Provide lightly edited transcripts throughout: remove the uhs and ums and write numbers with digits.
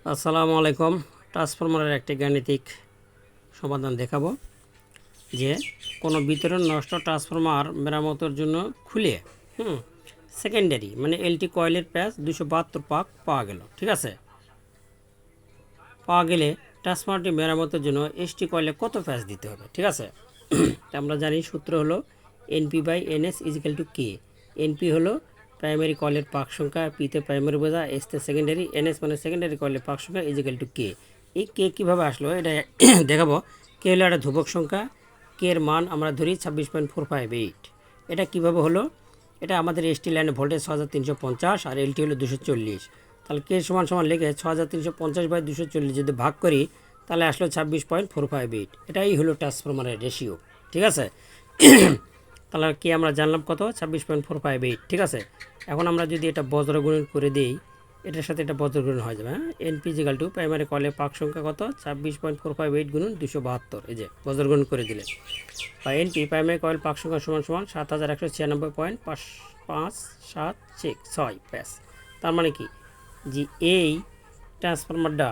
আসসালামু আলাইকুম। ট্রান্সফরমারের একটি গাণিতিক সমাধান দেখাবো যে কোনো বিতরণ নষ্ট ট্রান্সফরমার মেরামতের জন্য খুলে সেকেন্ডারি মানে এলটি কয়েলের প্যাচ 272 পাক পাওয়া গেল। ঠিক আছে, পাওয়া গেলে ট্রান্সফরমারটি মেরামতের জন্য এসটি কয়েলে কত প্যাচ দিতে হবে। ঠিক আছে, আমরা জানি সূত্র হলো NP by NS is equal to K. NP হলো প্রাইমারি কয়েলের পাক সংখ্যা, পিতে প্রাইমারি বোঝা, এসতে সেকেন্ডারি, এনএস মানে সেকেন্ডারি কয়েলের পাক সংখ্যা ইজিক্যাল টু কে। এই কে কীভাবে আসলো এটা দেখাবো। কে হলো একটা ধ্রুবক সংখ্যা, কে এর মান আমরা ধরি 26.458। এটা কিভাবে হলো, এটা আমাদের এসটি লাইনে ভোল্টেজ 6350 আর এলটি হলো 240। তাহলে কে সমান সমান লিখে 6350/240 যদি ভাগ করি তাহলে আসলো 26.458। এটাই হলো ট্রান্সফরমারের রেশিও। ঠিক আছে, তাহলে কি আমরা জানলাম কত, 26.458। ঠিক আছে, এখন আমরা যদি এটা বজ্রগুণন করে দিই, এটার সাথে এটা বজ্রগুণন হয়ে যাবে। এনপি ইজিক্যাল টু প্রাইমারি কয়েলের পাক সংখ্যা কত, 26.458 গুণন 272। এই যে বজ্রগুণন করে দিলে বা এনপি প্রাইমারি কয়েল পাক সংখ্যা সমান সমান 7196.576 প্যাস। তার মানে কি যে এই ট্রান্সফরমারটা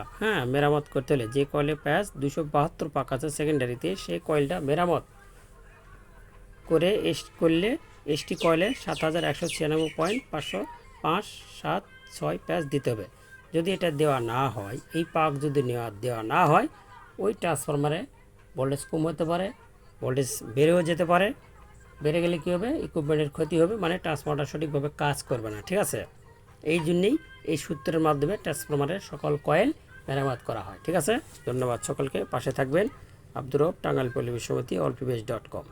মেরামত করতে হলে যে কয়েলে প্যাচ 272 পাক আছে সেকেন্ডারিতে, সেই কয়েলটা মেরামত করলে এসটি কয়েলে 7196.576 প্যাচ দিতে হবে। যদি এটা দেওয়া না হয়, এই পাক যদি দেওয়া না হয়, ওই ট্রান্সফরমারে ভোল্টেজ কম হতে পারে, ভোল্টেজ বেড়েও যেতে পারে। বেড়ে গেলে কী হবে, ইকুইপমেন্টের ক্ষতি হবে, মানে ট্রান্সফরমারটা সঠিকভাবে কাজ করবে না। ঠিক আছে, এই জন্যেই এই সূত্রের মাধ্যমে ট্রান্সফরমারের সকল কয়েল মেরামত করা হয়। ঠিক আছে, ধন্যবাদ সকলকে। পাশে থাকবেন। আব্দুর রব, টাঙ্গাইল পল্লী বিশ্বমতি, অলপিবেশ.com।